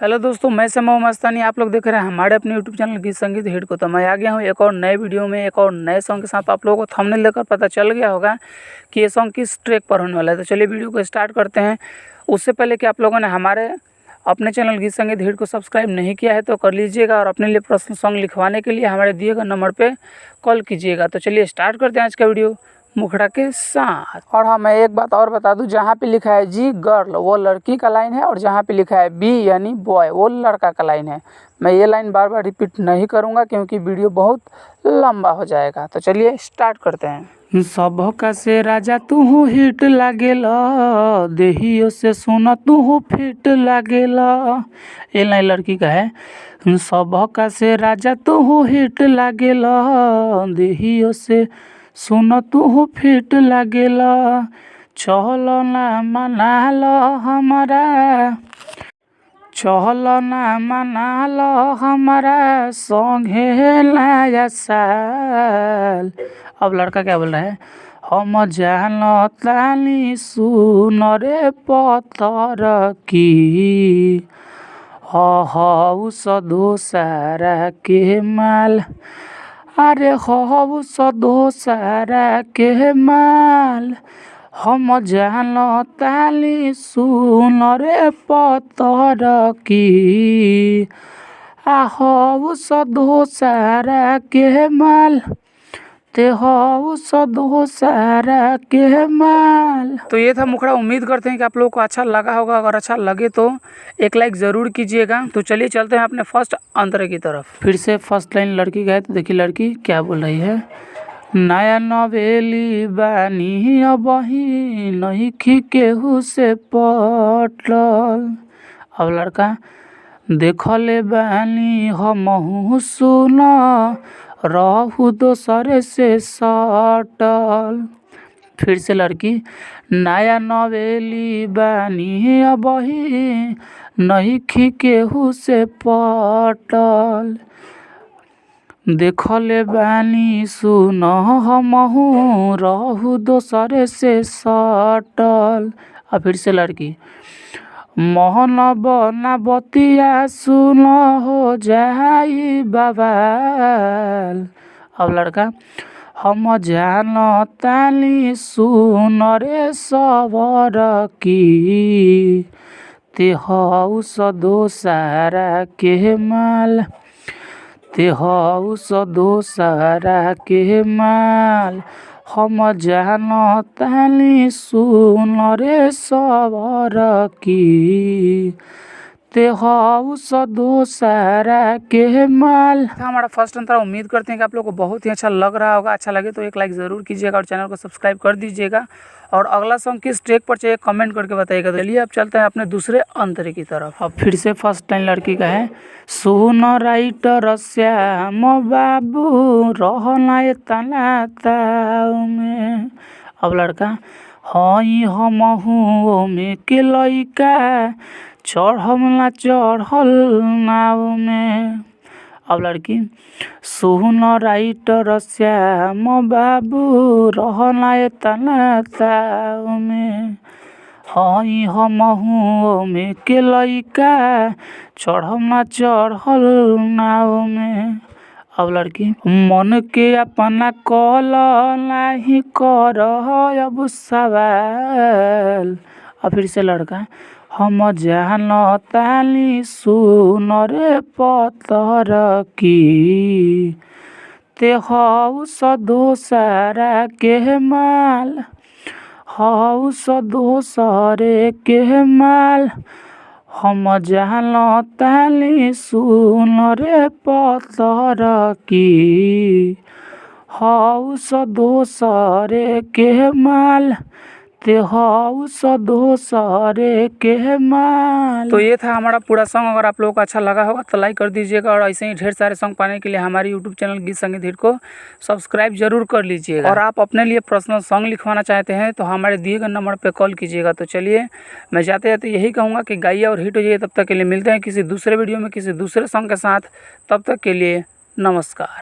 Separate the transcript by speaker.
Speaker 1: Hello दोस्तों, मैं समय मस्तानी। आप लोग देख रहे हैं हमारे अपने यूट्यूब चैनल गीत संगीत हिट को। तो मैं आ गया हूँ एक और नए वीडियो में, एक और नए सॉन्ग के साथ। आप लोगों को थंबनेल देखकर पता चल गया होगा कि ये सॉन्ग किस ट्रैक पर होने वाला है। तो चलिए वीडियो को स्टार्ट करते हैं। उससे पहले कि आप लोगों ने हमारे अपने चैनल गीत संगीत हिट को सब्सक्राइब नहीं किया है तो कर लीजिएगा, और अपने लिए पर्सनल सॉन्ग लिखवाने के लिए हमारे दिए गए नंबर पर कॉल कीजिएगा। तो चलिए स्टार्ट करते हैं आज का वीडियो मुखड़ा के साथ। और हाँ, मैं एक बात और बता दूं, जहाँ पे लिखा है जी गर्ल वो लड़की का लाइन है, और जहाँ पे लिखा है बी यानी बॉय वो लड़का का लाइन है। मैं ये लाइन बार बार रिपीट नहीं करूँगा क्योंकि वीडियो बहुत लंबा हो जाएगा। तो चलिए स्टार्ट करते हैं। सबका से राजा तू हो हिट लागेला, देहियो से सोना तू हो फिट लागेला। ये लाइन लड़की का है। सबका से राजा तू हो हिट लागेला, देहियो से सुन तू हो फिट लागेला। चल ना मना लो हमारा, चल ना मना लो हमारा संगे नया साल। अब लड़का क्या बोल रहा है? हम जानतानी सुन रे पत्थर की, हऊ सदो सारा के माल। अरे हऊ सदो सारा के माल, हम जानतानी सुन रे पत्थर की, हऊ सदो सारा के माल, ते हऊ सदो सारा के माल। तो ये था मुखड़ा। उम्मीद करते हैं कि आप लोगों को अच्छा लगा होगा। अगर अच्छा लगे तो एक लाइक ज़रूर कीजिएगा। तो चलिए चलते हैं अपने फर्स्ट अंतरे की तरफ। फिर से फर्स्ट लाइन लड़की का है, तो देखिए लड़की क्या बोल रही है। नया नवेली बानी अबही नहीं खी केहू से पटल। अब लड़का देखले बानी हमहू सुन रहू दोसरे से सटल। फिर से लड़की नया नवेली बानी अबही नहीं खी केहू से पटल, देखले बानी सुन हमहू रहू दोसरे से सटल। और फिर से लड़की मोहन बना बतिया सुन हो जाई बवाल। अब लड़का हम जानतानी सुन रे सबर की, ते हऊ सदो सारा के माल, ते हऊ सदो सारा के माल, हम जानतानी सुन रे सबर की, ते हऊ सदो सारा के माल। हमारा फर्स्ट अंतरा। उम्मीद करते हैं कि आप लोगों को बहुत ही अच्छा लग रहा होगा। अच्छा लगे तो एक लाइक ज़रूर कीजिएगा और चैनल को सब्सक्राइब कर दीजिएगा। और अगला सॉन्ग किस ट्रैक पर चाहिए कमेंट करके बताइएगा। तो चलिए अब चलते हैं अपने दूसरे अंतरे की तरफ। अब फिर से फर्स्ट लाइन लड़की का है। सुन राइटर श्याम बाबू रहना तना ताऊ में। अब लड़का हई हमहू में के लइका, चढ़ला चढ़ल नाव में। अब लड़की सुन राइटर श्याम बाबू रहना तना ताऊ में, हई हमहू में के लइका, चढ़ला चढ़ल नाव में। अब लड़की मन के अपना कल नहीं कर अब सवाल। और फिर से लड़का हम जानतानी सुन रे पत्थर की, ते हऊ सदो सारा के माल, हऊ सदो सारे के माल, हम जानतानी सुन रे पत्थर की, हऊ सदो सारे के माल, ते हऊ सदो सारे के माल। तो ये था हमारा पूरा सॉन्ग। अगर आप लोगों को अच्छा लगा होगा तो लाइक कर दीजिएगा, और ऐसे ही ढेर सारे सॉन्ग पाने के लिए हमारे यूट्यूब चैनल गीत संगीत हिट को सब्सक्राइब जरूर कर लीजिएगा। और आप अपने लिए पर्सनल सॉन्ग लिखवाना चाहते हैं तो हमारे दिए गए नंबर पर कॉल कीजिएगा। तो चलिए मैं जाते जाते यही कहूँगा कि गाइए और हिट हो जाइए। तब तक के लिए मिलते हैं किसी दूसरे वीडियो में किसी दूसरे सॉन्ग के साथ। तब तक के लिए नमस्कार।